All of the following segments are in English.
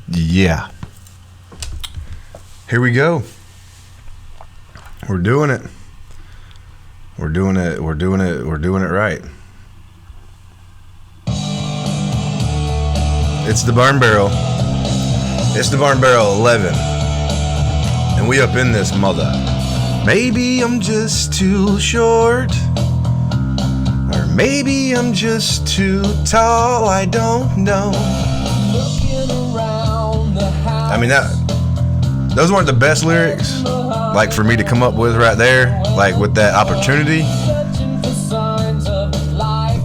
Yeah. Here we go. We're doing it. We're doing it right. It's the Barn Barrel. It's the Barn Barrel 11. And we up in this mother. Maybe I'm just too short. Or maybe I'm just too tall. I don't know. I mean, those weren't the best lyrics, like for me to come up with right there, like with that opportunity.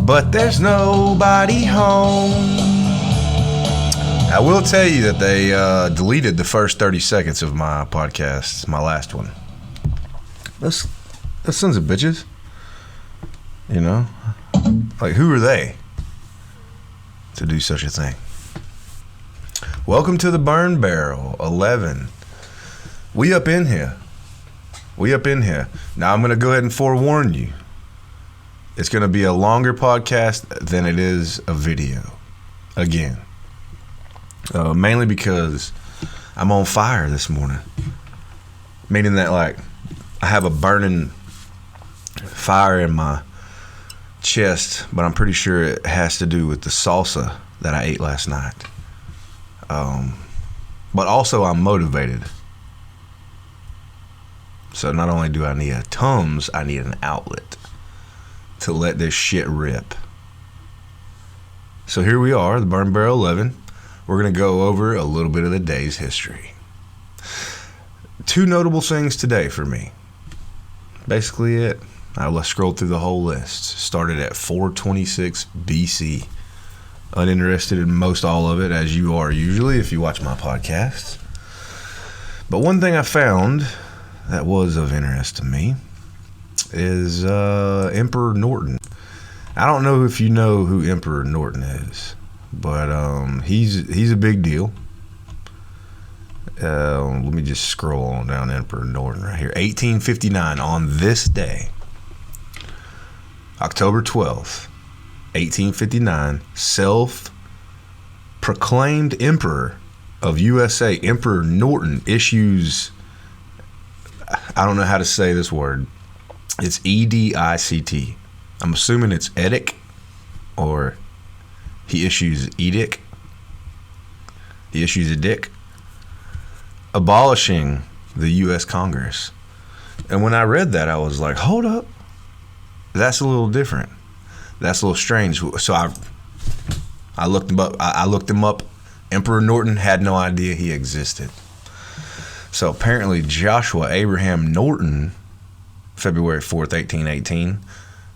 But there's nobody home. I will tell you that they deleted the first 30 seconds of my podcast, my last one. Those sons of bitches. You know? Like, who are they to do such a thing? Welcome to the Barn Barrel 11. We up in here. Now I'm going to go ahead and forewarn you. It's going to be a longer podcast than it is a video. Again. Mainly because I'm on fire this morning. Meaning that, like, I have a burning fire in my chest, but I'm pretty sure it has to do with the salsa that I ate last night. But also I'm motivated. So not only do I need a Tums, I need an outlet to let this shit rip. So here we are, the Barn Barrel 11. We're going to go over a little bit of the day's history. Two notable things today for me. Basically it. Let's scroll through the whole list. Started at 426 BC. Uninterested in most all of it, as you are usually if you watch my podcasts. But one thing I found that was of interest to me is Emperor Norton. I don't know if you know who Emperor Norton is, but he's a big deal. Let me just scroll on down Emperor Norton right here. 1859, on this day, October 12th, 1859, self-proclaimed Emperor of USA, Emperor Norton, issues, I don't know how to say this word. It's E-D-I-C-T. I'm assuming it's edict, or he issues edict. He issues a dick, abolishing the U.S. Congress. And when I read that, I was like, hold up. That's a little different. That's a little strange. So I looked him up. I looked him up. Emperor Norton, had no idea he existed. So apparently Joshua Abraham Norton, February 4th, 1818,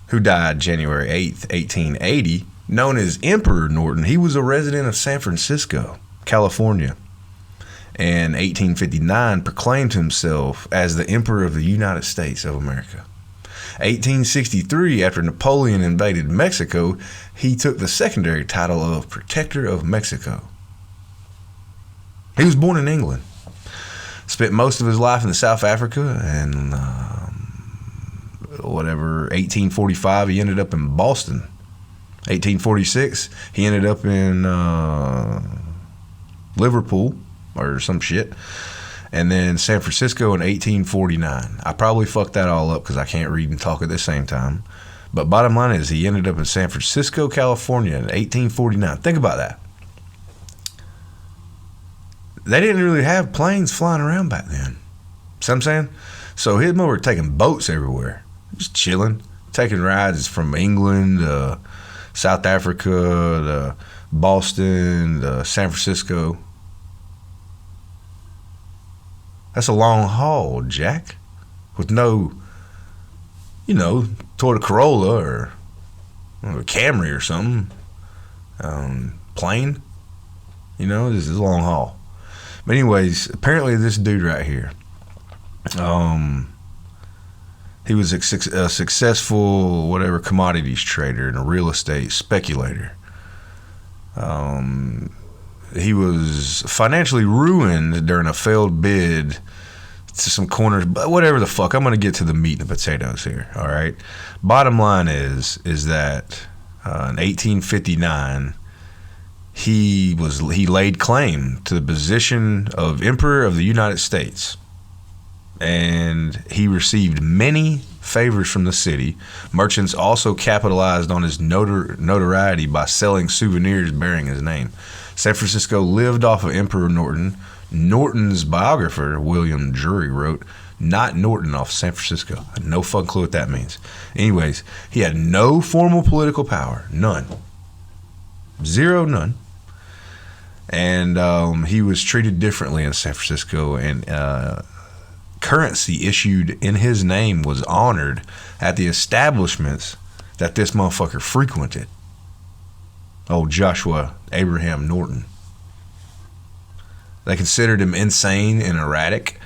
who died January 8th, 1880, known as Emperor Norton, he was a resident of San Francisco, California, and 1859 proclaimed himself as the Emperor of the United States of America. 1863, after Napoleon invaded Mexico, he took the secondary title of Protector of Mexico. He was born in England. Spent most of his life in South Africa, and 1845 he ended up in Boston. 1846 he ended up in Liverpool or some shit. And then San Francisco in 1849. I probably fucked that all up because I can't read and talk at the same time. But bottom line is he ended up in San Francisco, California in 1849. Think about that. They didn't really have planes flying around back then. See what I'm saying? So him over taking boats everywhere. Just chilling. Taking rides from England to South Africa to Boston to San Francisco. That's a long haul, Jack. With no, Toyota Corolla or a Camry or something. Plane. This is a long haul. But anyways, apparently this dude right here, he was a successful whatever commodities trader and a real estate speculator. He was financially ruined during a failed bid to some corners, but whatever the fuck. I'm going to get to the meat and the potatoes here, all right? Bottom line is that in 1859, he laid claim to the position of Emperor of the United States, and he received many favors from the city. Merchants also capitalized on his notoriety by selling souvenirs bearing his name. San Francisco lived off of Emperor Norton. Norton's biographer, William Drury, wrote, "Not Norton off San Francisco." I had no fucking clue what that means. Anyways, he had no formal political power. None. Zero, none. And he was treated differently in San Francisco, and currency issued in his name was honored at the establishments that this motherfucker frequented. Oh, Joshua Abraham Norton. They considered him insane and erratic,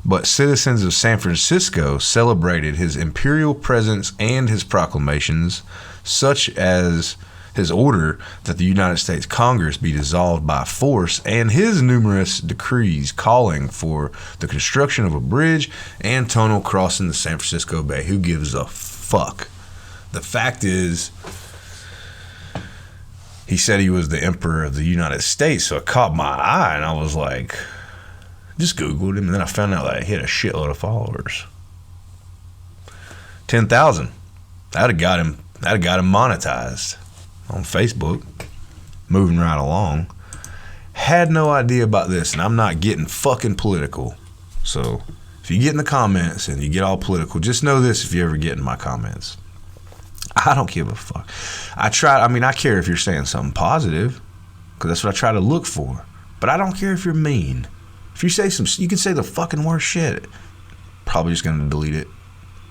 but citizens of San Francisco celebrated his imperial presence and his proclamations, such as his order that the United States Congress be dissolved by force, and his numerous decrees calling for the construction of a bridge and tunnel crossing the San Francisco Bay. Who gives a fuck? The fact is, he said he was the Emperor of the United States, so it caught my eye, and I was like, just Googled him, and then I found out that he had a shitload of followers. 10,000. That'd have got him monetized on Facebook. Moving right along. Had no idea about this, and I'm not getting fucking political. So if you get in the comments and you get all political, just know this: if you ever get in my comments, I don't give a fuck. I care if you're saying something positive, because that's what I try to look for. But I don't care if you're mean. If you say you can say the fucking worst shit. Probably just gonna delete it.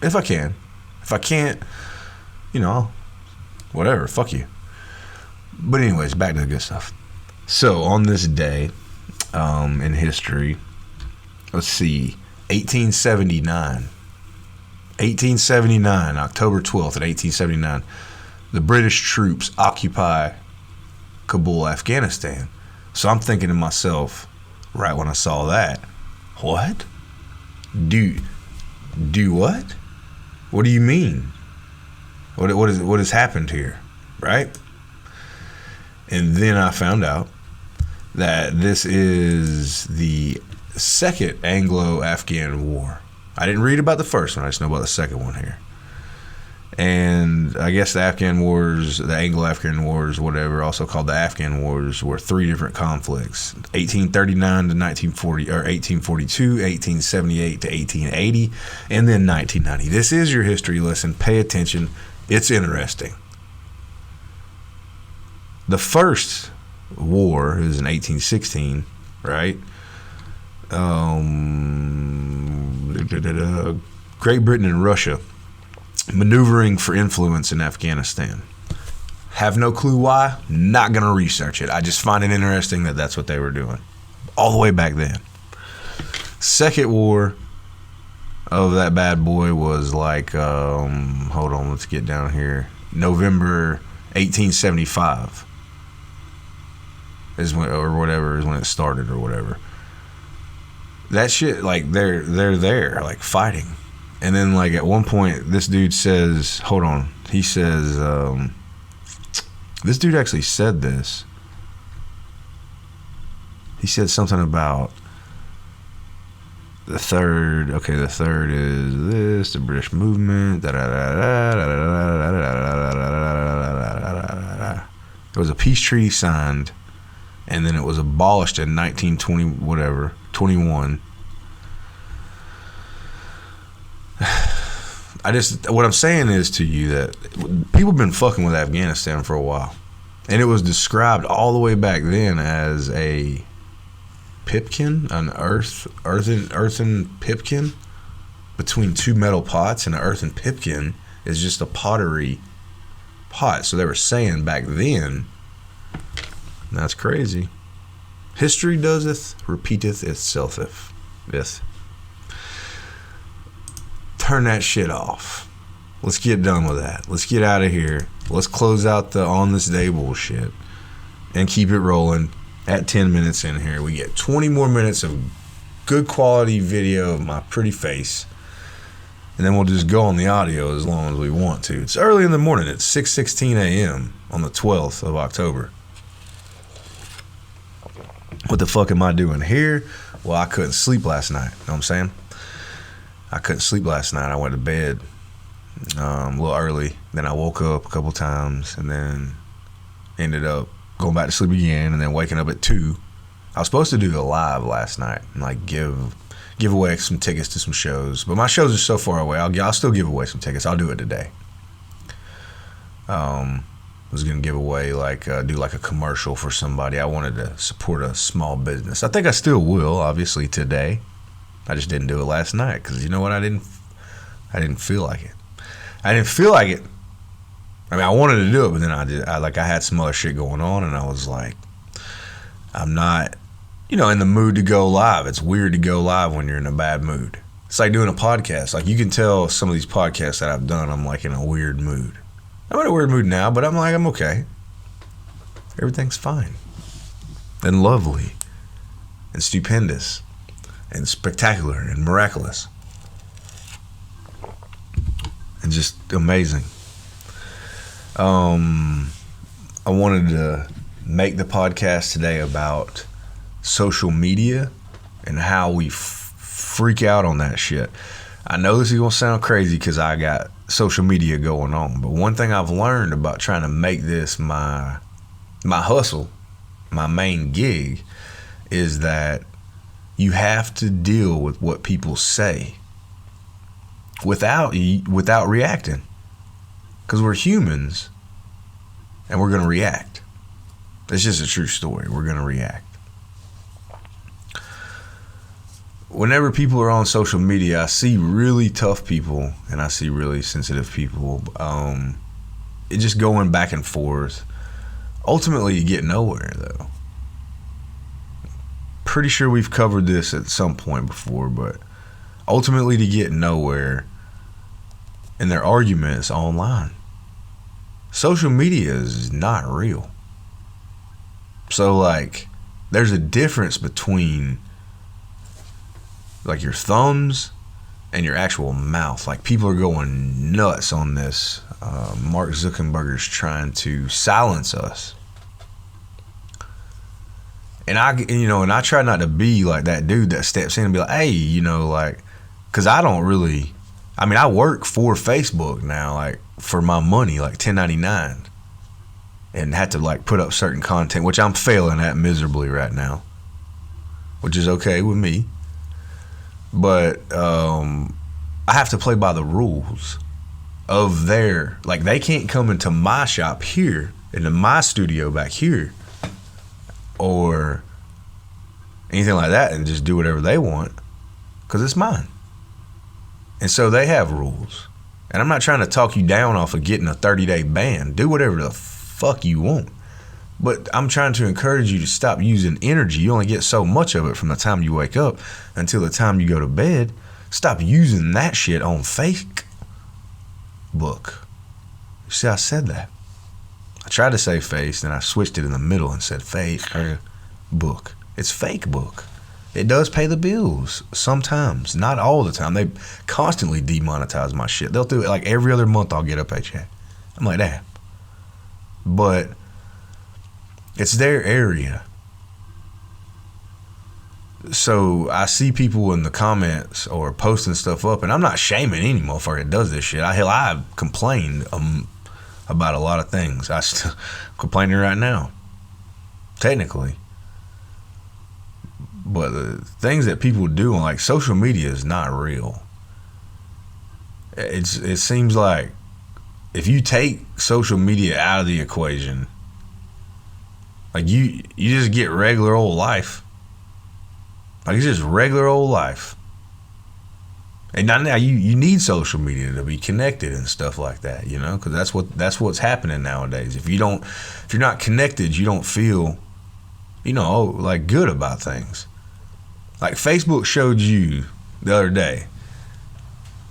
If I can. If I can't, whatever, fuck you. But anyways, back to the good stuff. So on this day, in history, let's see, 1879, October 12th, 1879, the British troops occupy Kabul, Afghanistan. So I'm thinking to myself, right when I saw that, what? Do what? What do you mean? What has happened here, right? And then I found out that this is the second Anglo-Afghan War. I didn't read about the first one. I just know about the second one here. And I guess the Afghan Wars, the Anglo-Afghan Wars, whatever, also called the Afghan Wars, were three different conflicts: 1839 to 1940, or 1842, 1878 to 1880, and then 1990. This is your history lesson. Pay attention. It's interesting. The first war is in 1816, right? Great Britain and Russia maneuvering for influence in Afghanistan. Have no clue why. Not going to research it. I just find it interesting that that's what they were doing all the way back then. Second war of that bad boy was like, hold on, let's get down here. November 1875 is when, or whatever, is when it started or whatever. That shit, like, they're there, like, fighting. And then, like, at one point, this dude says, hold on, he says, this dude actually said this. He said something about the third is this, the British movement, There was a peace treaty signed, and then it was abolished in 21. What I'm saying is to you that people have been fucking with Afghanistan for a while, and it was described all the way back then as a pipkin, an earthen pipkin between two metal pots, and an earthen pipkin is just a pottery pot. So they were saying back then, that's crazy. History doeseth, repeateth itself. Turn that shit off. Let's get done with that. Let's get out of here. Let's close out the on this day bullshit and keep it rolling. At 10 minutes in here, we get 20 more minutes of good quality video of my pretty face, and then we'll just go on the audio as long as we want to. It's early in the morning. It's 6:16 a.m. on the 12th of October. What the fuck am I doing here? Well, I couldn't sleep last night. You know what I'm saying? I couldn't sleep last night. I went to bed a little early. Then I woke up a couple times and then ended up going back to sleep again and then waking up at 2. I was supposed to do a live last night and like give away some tickets to some shows, but my shows are so far away. I'll still give away some tickets. I'll do it today. Was gonna give away do like a commercial for somebody. I wanted to support a small business. I think I still will, obviously today. I just didn't do it last night because you know what? I didn't feel like it. I didn't feel like it. I mean, I wanted to do it, but then I had some other shit going on, and I was like, I'm not, in the mood to go live. It's weird to go live when you're in a bad mood. It's like doing a podcast. Like you can tell some of these podcasts that I've done, I'm like in a weird mood. I'm in a weird mood now, but I'm okay. Everything's fine and lovely and stupendous and spectacular and miraculous and just amazing. I wanted to make the podcast today about social media and how we freak out on that shit. I know this is going to sound crazy because I got social media going on, but one thing I've learned about trying to make this my hustle, my main gig, is that you have to deal with what people say without reacting, because we're humans and we're going to react. It's just a true story. We're going to react. Whenever people are on social media, I see really tough people and I see really sensitive people. It just going back and forth. Ultimately, you get nowhere, though. Pretty sure we've covered this at some point before, but ultimately to get nowhere in their arguments online. Social media is not real. So, there's a difference between your thumbs and your actual mouth. People are going nuts on this. Mark Zuckerberg's trying to silence us. And I try not to be like that dude that steps in and be like, hey, because I don't really, I work for Facebook now, for my money, 1099, and had to put up certain content, which I'm failing at miserably right now, which is okay with me. But I have to play by the rules of their, they can't come into my shop here, into my studio back here, or anything like that and just do whatever they want, because it's mine. And so they have rules. And I'm not trying to talk you down off of getting a 30-day ban. Do whatever the fuck you want. But I'm trying to encourage you to stop using energy. You only get so much of it from the time you wake up until the time you go to bed. Stop using that shit on Facebook. You see, I said that. I tried to say face, then I switched it in the middle and said Facebook. It's fake book. It does pay the bills sometimes, not all the time. They constantly demonetize my shit. They'll do it every other month. I'll get a paycheck. I'm like that. But it's their area. So I see people in the comments or posting stuff up, and I'm not shaming any motherfucker that does this shit. I complain about a lot of things. I still complaining right now, technically. But the things that people do on social media is not real. It seems like if you take social media out of the equation, you just get regular old life. It's just regular old life. And now you need social media to be connected and stuff like that, because that's what's happening nowadays. If you're not connected, you don't feel, good about things. Facebook showed you the other day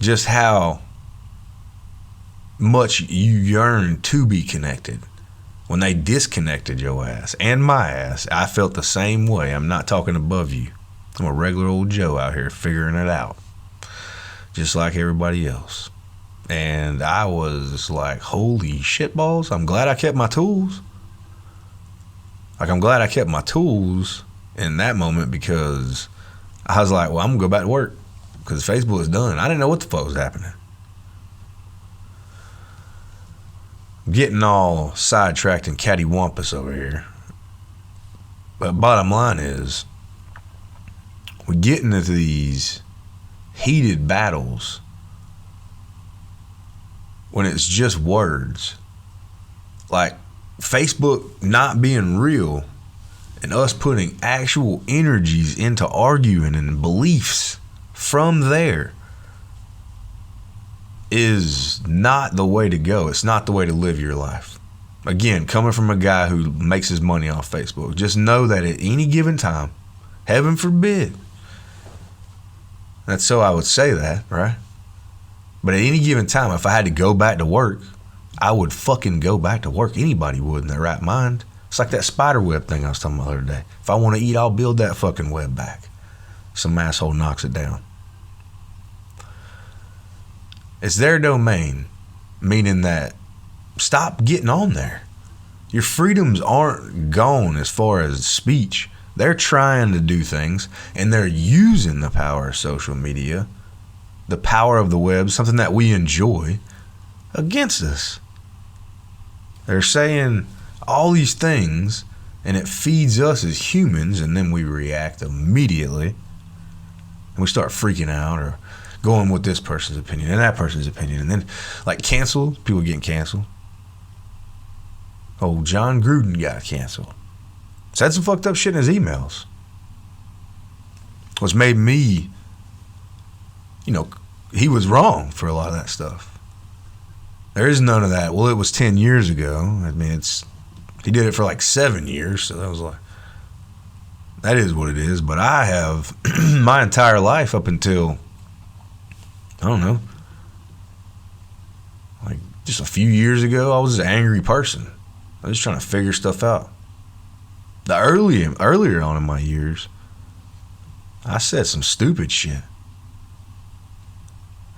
just how much you yearn to be connected. When they disconnected your ass and my ass, I felt the same way. I'm not talking above you. I'm a regular old Joe out here figuring it out, just like everybody else. And I was like, holy shitballs, I'm glad I kept my tools. I'm glad I kept my tools in that moment because I was like, well, I'm going to go back to work because Facebook is done. I didn't know what the fuck was happening. Getting all sidetracked and cattywampus over here. But bottom line is, we get into these heated battles when it's just words. Like Facebook not being real and us putting actual energies into arguing and beliefs from there is not the way to go. It's not the way to live your life. Again, coming from a guy who makes his money off Facebook, just know that at any given time, heaven forbid, that's so I would say that, right? But at any given time, if I had to go back to work, I would fucking go back to work. Anybody would in their right mind. It's like that spider web thing I was talking about the other day. If I want to eat, I'll build that fucking web back. Some asshole knocks it down. It's their domain, meaning that stop getting on there. Your freedoms aren't gone as far as speech. They're trying to do things, and they're using the power of social media, the power of the web, something that we enjoy, against us. They're saying all these things, and it feeds us as humans, and then we react immediately, and we start freaking out or going with this person's opinion and that person's opinion, and then like canceled, people getting canceled. Oh, John Gruden got canceled. Said some fucked up shit in his emails. What's made me, he was wrong for a lot of that stuff. There is none of that. Well, it was 10 years ago. I mean, he did it for like 7 years, so that was like, that is what it is. But I have my entire life up until, I don't know, like just a few years ago, I was an angry person. I was just trying to figure stuff out. The earlier on in my years, I said some stupid shit.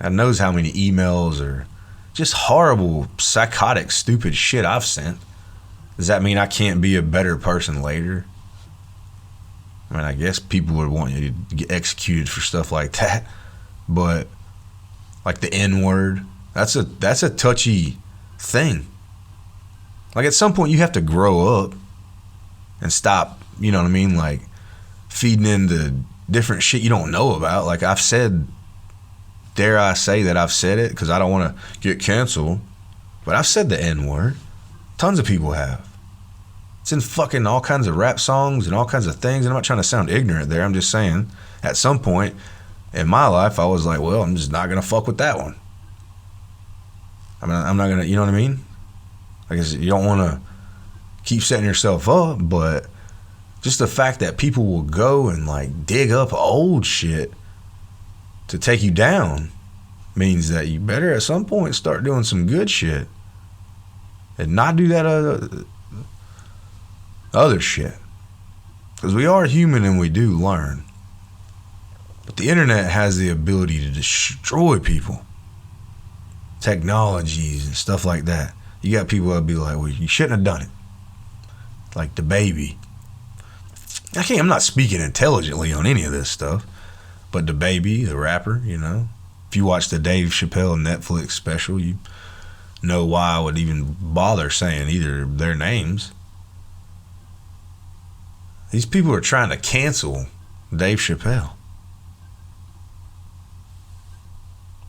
God knows how many emails or just horrible, psychotic, stupid shit I've sent. Does that mean I can't be a better person later? I mean, I guess people would want you to get executed for stuff like that. But like the N-word, that's a touchy thing. Like at some point you have to grow up and stop, you know what I mean, like feeding into different shit you don't know about. Like I've said, dare I say that I've said it because I don't want to get canceled, but I've said the N-word. Tons of people have. It's in fucking all kinds of rap songs and all kinds of things, and I'm not trying to sound ignorant there. I'm just saying at some point in my life I was like, well, I'm just not going to fuck with that one. I mean, I'm not going to, you know what I mean? Like you don't want to keep setting yourself up, but just the fact that people will go and like dig up old shit to take you down means that you better at some point start doing some good shit and not do that other shit. Because we are human and we do learn. But the internet has the ability to destroy people. Technologies and stuff like that. You got people that'll be like, well, you shouldn't have done it. Like the baby. I'm not speaking intelligently on any of this stuff. But the baby, the rapper, if you watch the Dave Chappelle Netflix special, you know why I would even bother saying either of their names. These people are trying to cancel Dave Chappelle.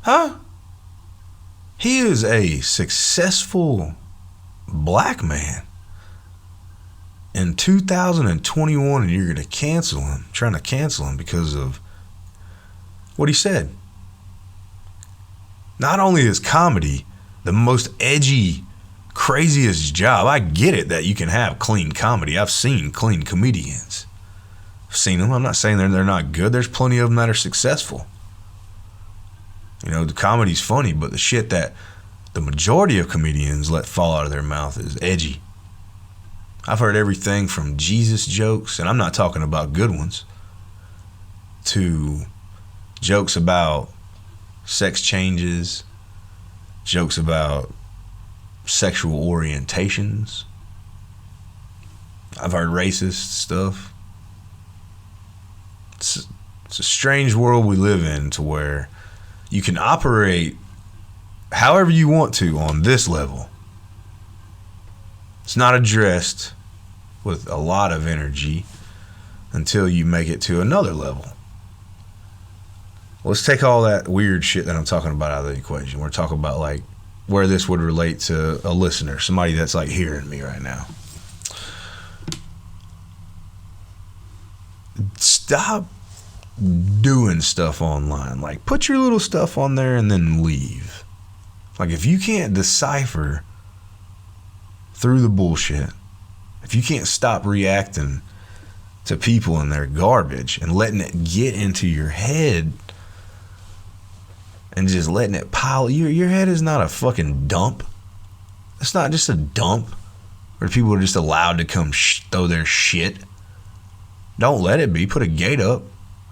Huh? He is a successful black man in 2021, and you're going to cancel him, trying to cancel him because of what he said. Not only is comedy the most edgy, craziest job, I get it that you can have clean comedy. I've seen clean comedians. I've seen them. I'm not saying they're not good. There's plenty of them that are successful. The comedy's funny, but the shit that the majority of comedians let fall out of their mouth is edgy. I've heard everything from Jesus jokes, and I'm not talking about good ones, to jokes about sex changes, jokes about sexual orientations. I've heard racist stuff. It's a strange world we live in, to where you can operate however you want to on this level. It's not addressed with a lot of energy until you make it to another level. Let's take all that weird shit that I'm talking about out of the equation. We're talking about like where this would relate to a listener, somebody that's like hearing me right now. Stop doing stuff online. Like, put your little stuff on there and then leave. Like, if you can't decipher through the bullshit, if you can't stop reacting to people and their garbage and letting it get into your head and just letting it pile, your head is not a fucking dump. It's not just a dump where people are just allowed to come throw their shit. Don't let it be. Put a gate up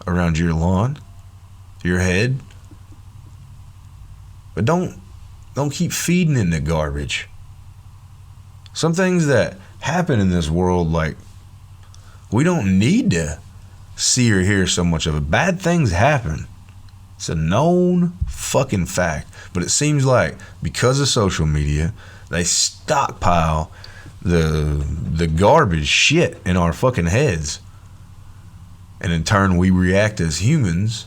around your lawn, your head. But don't keep feeding in the garbage. Some things that happen in this world, like, we don't need to see or hear so much of it. Bad things happen. It's a known fucking fact. But it seems like because of social media, they stockpile the garbage shit in our fucking heads. And in turn, we react as humans,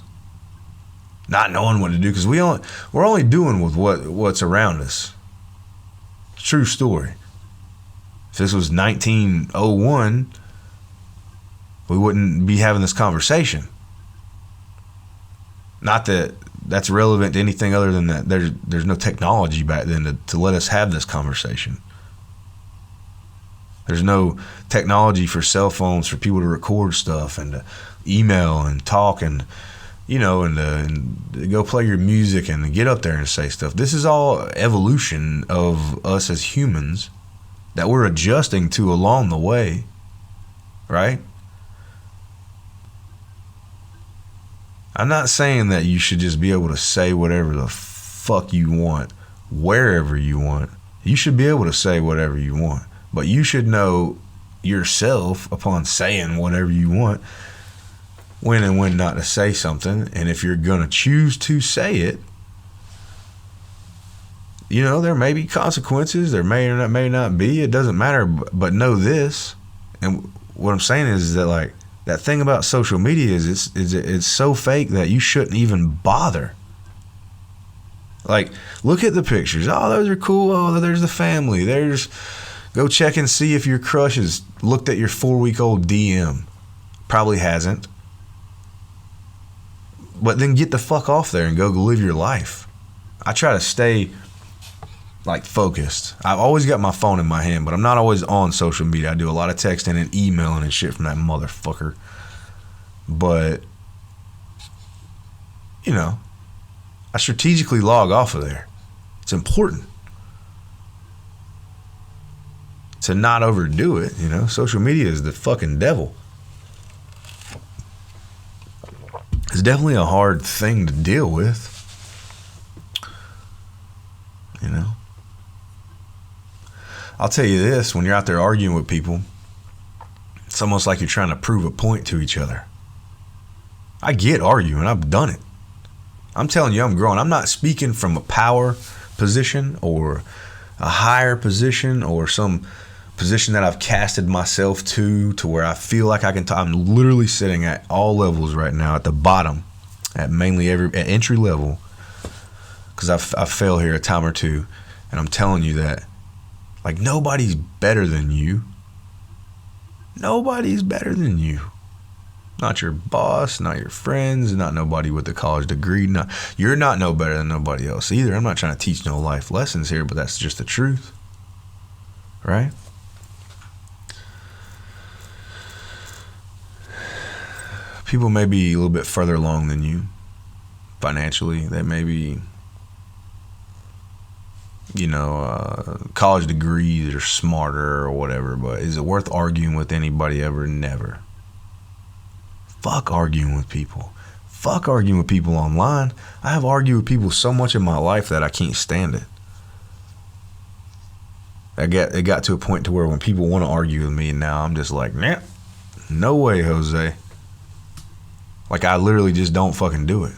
not knowing what to do, because we're only doing with what's around us. True story. If this was 1901, we wouldn't be having this conversation. Not that that's relevant to anything other than that there's no technology back then to let us have this conversation. There's no technology for cell phones for people to record stuff and to email and talk and, you know, and to go play your music and get up there and say stuff. This is all evolution of us as humans that we're adjusting to along the way, right? I'm not saying that you should just be able to say whatever the fuck you want, wherever you want. You should be able to say whatever you want. But you should know yourself upon saying whatever you want, when and when not to say something. And if you're going to choose to say it, you know, there may be consequences. There may or may not be. It doesn't matter. But know this. And what I'm saying is that, like, that thing about social media is it's so fake that you shouldn't even bother. Like, look at the pictures. Oh, those are cool. Oh, there's the family. Go check and see if your crush has looked at your 4-week-old DM. Probably hasn't. But then get the fuck off there and go live your life. I try to stay, like, focused. I've always got my phone in my hand, but I'm not always on social media. I do a lot of texting and emailing and shit from that motherfucker. But, you know, I strategically log off of there. It's important to not overdo it, you know. Social media is the fucking devil. It's definitely a hard thing to deal with, you know. I'll tell you this, when you're out there arguing with people, it's almost like you're trying to prove a point to each other. I get arguing. I've done it. I'm telling you, I'm growing. I'm not speaking from a power position or a higher position or some position that I've casted myself to where I feel like I can talk. I'm literally sitting at all levels right now, at the bottom, at entry level, because I failed here a time or two, and I'm telling you that, like, nobody's better than you. Nobody's better than you. Not your boss, not your friends, not nobody with a college degree. You're not no better than nobody else either. I'm not trying to teach no life lessons here, but that's just the truth, right? People may be a little bit further along than you financially. They may be, you know, college degrees or smarter or whatever, but is it worth arguing with anybody ever? Never. Fuck arguing with people. Fuck arguing with people online. I have argued with people so much in my life that I can't stand it. It got to a point to where when people want to argue with me now, I'm just like, nah, no way, Jose. Like, I literally just don't fucking do it.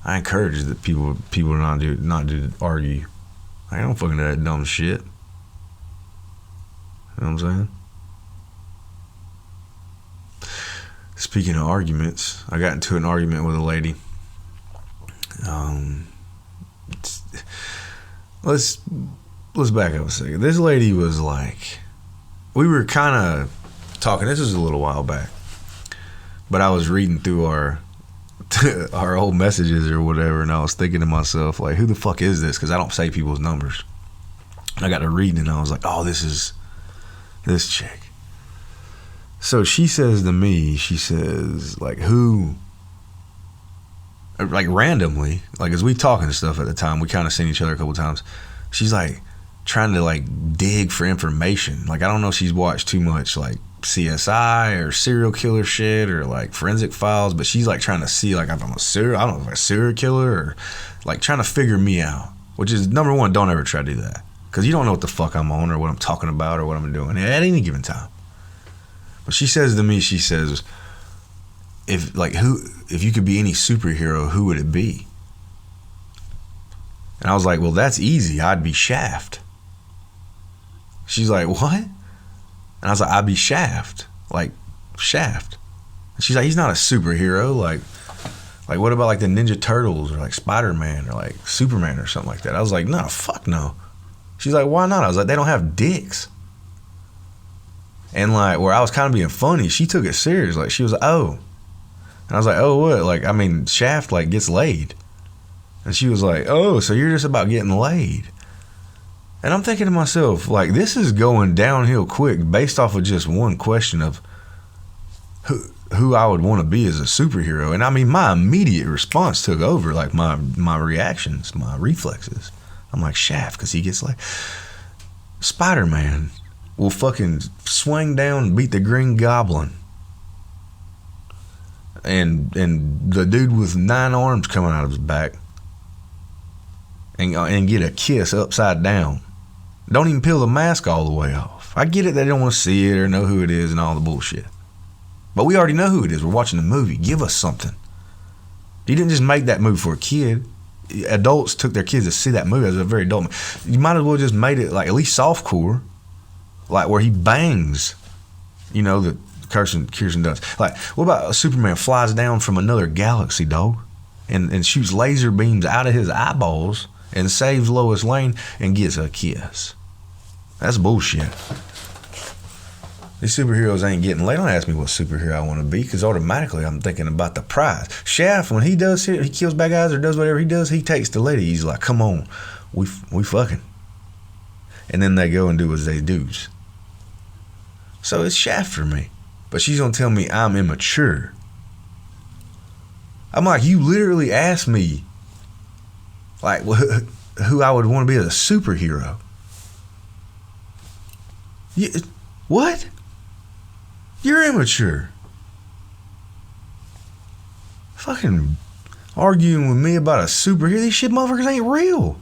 I encourage that people not to argue. I don't fucking do that dumb shit. You know what I'm saying? Speaking of arguments, I got into an argument with a lady. Let's back up a second. This lady was like, we were kind of talking. This was a little while back, but I was reading through our old messages or whatever, and I was thinking to myself, like, who the fuck is this? Because I don't say people's numbers. I got to reading, and I was like, oh, this is this chick. So she says to me, she says, like, who, like, randomly, like, as we talking and stuff at the time, we kind of seen each other a couple times. She's like trying to like dig for information. Like, I don't know if she's watched too much like CSI or serial killer shit or like Forensic Files, but she's like trying to see like if I'm a serial killer, or like trying to figure me out. Which is, number one, don't ever try to do that, because you don't know what the fuck I'm on or what I'm talking about or what I'm doing at any given time. But she says to me, she says, if you could be any superhero, who would it be? And I was like, well, that's easy. I'd be Shaft. She's like, what? And I was like, I'd be Shaft. Like, Shaft. And she's like, he's not a superhero. Like what about like the Ninja Turtles or like Spider-Man or like Superman or something like that? I was like, no, fuck no. She's like, why not? I was like, they don't have dicks. And like, where I was kind of being funny, she took it serious. Like, she was like, oh. And I was like, oh, what? Like, I mean, Shaft like gets laid. And she was like, oh, so you're just about getting laid. And I'm thinking to myself, like, this is going downhill quick based off of just one question of who I would want to be as a superhero. And I mean, my immediate response took over, like my reactions, my reflexes. I'm like, Shaft, because he gets laid. Spider-Man will fucking swing down and beat the Green Goblin. And the dude with 9 arms coming out of his back. And get a kiss upside down. Don't even peel the mask all the way off. I get it, they don't want to see it or know who it is and all the bullshit. But we already know who it is. We're watching the movie. Give us something. You didn't just make that movie for a kid. Adults took their kids to see that movie as a very adult movie. You might as well just made it like at least softcore. Like where he bangs, you know, that Kirsten Dunst. Like, what about Superman flies down from another galaxy, dog, and shoots laser beams out of his eyeballs and saves Lois Lane and gets a kiss? That's bullshit. These superheroes ain't getting laid. Don't ask me what superhero I want to be, because automatically I'm thinking about the prize. Shaft, when he does it, he kills bad guys or does whatever he does, he takes the lady. He's like, come on, we fucking. And then they go and do what they do. So it's Shaft for me. But she's going to tell me I'm immature. I'm like, you literally asked me, like, who I would want to be as a superhero. What? You're immature. Fucking arguing with me about a superhero. These shit motherfuckers ain't real.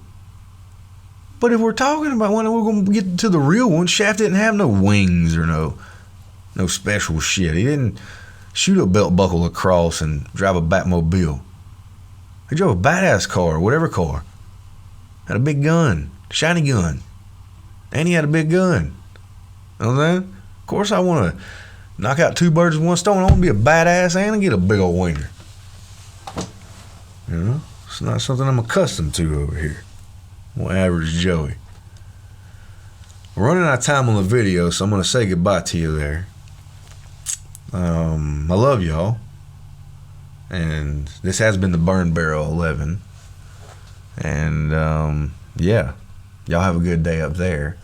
But if we're talking about when we're going to get to the real one, Shaft didn't have no wings or no special shit. He didn't shoot a belt buckle across and drive a Batmobile. He drove a badass car, whatever car. Had a big gun, shiny gun. And he had a big gun. You know what I'm saying? Of course I want to knock out 2 birds with 1 stone. I want to be a badass and get a big old wiener. You know? It's not something I'm accustomed to over here. Well, average Joey. We're running out of time on the video, so I'm going to say goodbye to you there. I love y'all. And this has been the Burn Barrel 11. And, yeah. Y'all have a good day up there.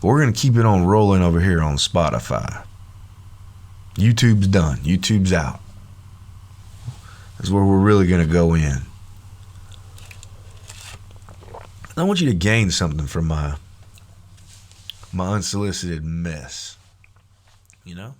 But we're going to keep it on rolling over here on Spotify. YouTube's done. YouTube's out. That's where we're really going to go in. I want you to gain something from my unsolicited mess. You know?